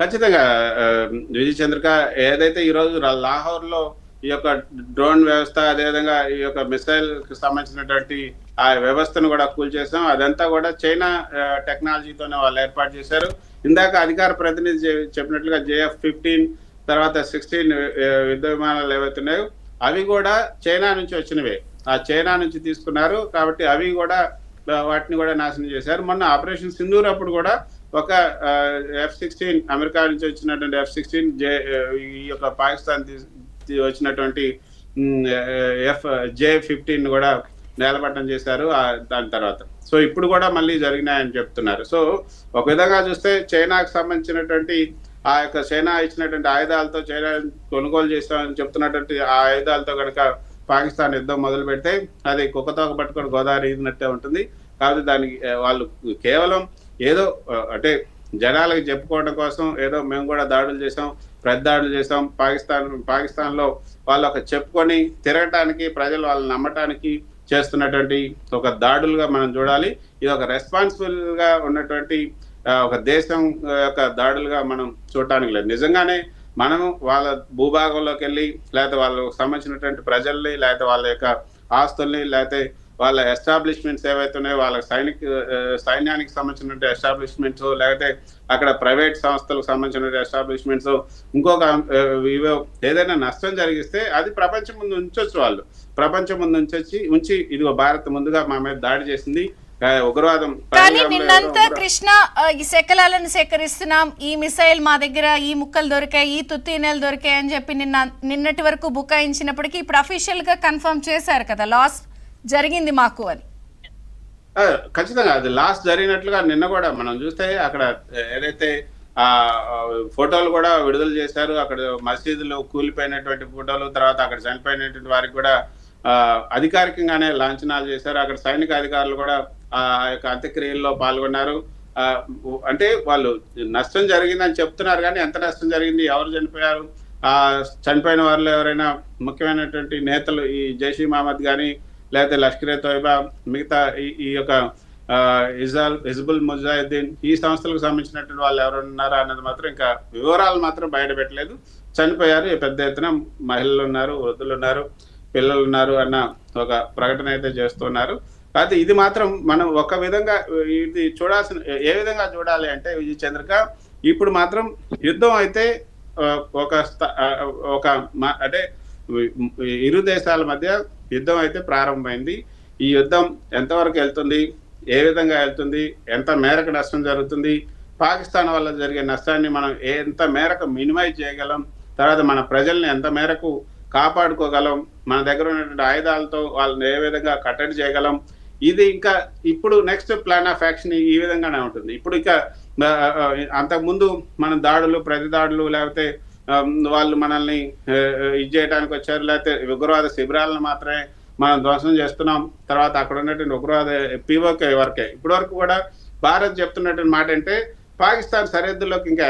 ఖచ్చితంగా. విజయ్ చంద్రిక ఏదైతే ఈరోజు లాహోర్‌లో ఈ యొక్క డ్రోన్ వ్యవస్థ, అదేవిధంగా ఈ యొక్క మిసైల్‌కి సంబంధించినటువంటి ఆ వ్యవస్థను గూడా కూల్చేసాం. అదంతా గూడా చైనా టెక్నాలజీతోనే వాళ్ళు ఏర్పాటు చేశారు. ఇందాక అధికార ప్రతినిధి చెప్పినట్లుగా జేఎఫ్-15 తర్వాత 16 యుద్ధ విమానాలు ఏవైతే ఉన్నాయో అవి గూడా చైనా నుంచి వచ్చినవే. ఆ చైనా నుంచి తీసుకున్నారు. కాబట్టి అవి గూడా వాటిని గూడా నాశనం చేశారు. మొన్న ఆపరేషన్ సింధూర్ అప్పుడు గూడా ఒక ఎఫ్-16 అమెరికా నుంచి వచ్చినటువంటి ఎఫ్-16 ఈ యొక్క పాకిస్తాన్ వచ్చినటువంటి జే-15 కూడా నేలమట్టం చేశారు దాని తర్వాత. సో ఇప్పుడు కూడా మళ్ళీ జరిగినాయని చెప్తున్నారు. సో ఒక విధంగా చూస్తే చైనాకు సంబంధించినటువంటి ఆ యొక్క చైనా ఇచ్చినటువంటి ఆయుధాలతో చైనా కొనుగోలు చేస్తామని చెప్తున్నటువంటి ఆ ఆయుధాలతో కనుక పాకిస్తాన్ యుద్ధం మొదలు పెడితే అది కుక్కతోక పట్టుకొని గోదావరి ఈదినట్టే ఉంటుంది. కాబట్టి దానికి వాళ్ళు కేవలం ఏదో అంటే జనాలకు చెప్పుకోవడం కోసం ఏదో మేము కూడా దాడులు చేసాం, దాడులు చేసాం, పాకిస్తాన్లో వాళ్ళు ఒక చెప్పుకొని తిరగటానికి, ప్రజలు వాళ్ళని నమ్మటానికి చేస్తున్నటువంటి ఒక దాడులుగా మనం చూడాలి. ఇది ఒక రెస్పాన్సిబుల్ గా ఉన్నటువంటి ఒక దేశం యొక్క దాడులుగా మనం చూడటానికి లేదు. నిజంగానే మనం వాళ్ళ భూభాగంలోకి వెళ్ళి లేకపోతే వాళ్ళకు సంబంధించినటువంటి ప్రజల్ని లేకపోతే వాళ్ళ యొక్క ఆస్తుల్ని లేకపోతే వాళ్ళ ఎస్టాబ్లిష్మెంట్స్ ఏవైతే ఉన్నాయో వాళ్ళ సైన్యానికి సంబంధించినటువంటి ఎస్టాబ్లిష్మెంట్స్ లేకపోతే అక్కడ ప్రైవేట్ సంస్థలకు సంబంధించిన ఎస్టాబ్లిష్మెంట్స్ ఇంకొక ఇవో ఏదైనా నష్టం జరిగిస్తే అది ప్రపంచం ముందు ఉంచొచ్చు. వాళ్ళు ప్రపంచం ముందు ఉంచి ఇదిగో భారత్ ముందుగా మా మీద దాడి చేసింది, ఉగ్రవాదం. కానీ నిన్నంతా కృష్ణ ఈ శకలాలను సేకరిస్తున్నాం, ఈ మిసైల్ మా దగ్గర, ఈ ముక్కలు దొరికాయి, ఈ తుత్తీనెలు దొరికాయి అని చెప్పి నిన్నటి వరకు బుకాయించినప్పటికీ ఇప్పుడు అఫీషియల్ గా కన్ఫర్మ్ చేశారు కదా లాస్ జరిగింది మాకు అని. ఖచ్చితంగా అది లాస్ జరిగినట్లుగా నిన్న కూడా మనం చూస్తే అక్కడ ఏదైతే ఆ ఫోటోలు కూడా విడుదల చేశారు. అక్కడ మసీదులు కూలిపోయినటువంటి ఫోటోలు, తర్వాత అక్కడ చనిపోయినటువంటి వారికి కూడా అధికారికంగానే లాంఛనాలు చేశారు. అక్కడ సైనిక అధికారులు కూడా ఆ యొక్క అంత్యక్రియల్లో పాల్గొన్నారు. అంటే వాళ్ళు నష్టం జరిగిందని చెప్తున్నారు కానీ ఎంత నష్టం జరిగింది, ఎవరు చనిపోయారు, ఆ చనిపోయిన వారిలో ఎవరైనా ముఖ్యమైనటువంటి నేతలు ఈ జైష్ ఈ మహమ్మద్ కానీ లేకపోతే లష్కరే తోయిబా మిగతా ఈ యొక్క హిజ్బుల్ ముజాహిద్దీన్ ఈ సంస్థలకు సంబంధించినటువంటి వాళ్ళు ఎవరు ఉన్నారా అన్నది మాత్రం ఇంకా వివరాలు మాత్రం బయట పెట్టలేదు. చనిపోయారు, పెద్ద ఎత్తున మహిళలు ఉన్నారు, వృద్ధులు ఉన్నారు, పిల్లలు ఉన్నారు అన్న ఒక ప్రకటన అయితే చేస్తున్నారు. కాకపోతే ఇది మాత్రం మనం ఒక విధంగా ఇది చూడాల్సిన ఏ విధంగా చూడాలి అంటే విజయ్ చంద్రిక ఇప్పుడు మాత్రం యుద్ధం అయితే ఒక అంటే ఇరు దేశాల మధ్య యుద్ధం అయితే ప్రారంభమైంది. ఈ యుద్ధం ఎంతవరకు వెళ్తుంది, ఏ విధంగా వెళ్తుంది, ఎంత మేరకు నష్టం జరుగుతుంది, పాకిస్తాన్ వల్ల జరిగే నష్టాన్ని మనం ఎంత మేరకు మినిమైజ్ చేయగలం, తర్వాత మన ప్రజల్ని ఎంత మేరకు కాపాడుకోగలం, మన దగ్గర ఉన్నటువంటి ఆయుధాలతో వాళ్ళని ఏ విధంగా కట్టడి చేయగలం, ఇది ఇంకా ఇప్పుడు నెక్స్ట్ ప్లాన్ ఆఫ్ యాక్షన్ ఈ విధంగానే ఉంటుంది. ఇప్పుడు ఇక అంతకుముందు మన దాడులు, ప్రతి దాడులు లేకపోతే వాళ్ళు మనల్ని ఇది చేయడానికి వచ్చారు, లేకపోతే ఉగ్రవాద శిబిరాలను మాత్రమే మనం ధ్వంసం చేస్తున్నాం, తర్వాత అక్కడ ఉన్నటువంటి ఉగ్రవాద పీఓకే వరకే ఇప్పటి వరకు కూడా భారత్ చెప్తున్నటువంటి మాట అంటే పాకిస్తాన్ సరిహద్దుల్లోకి ఇంకా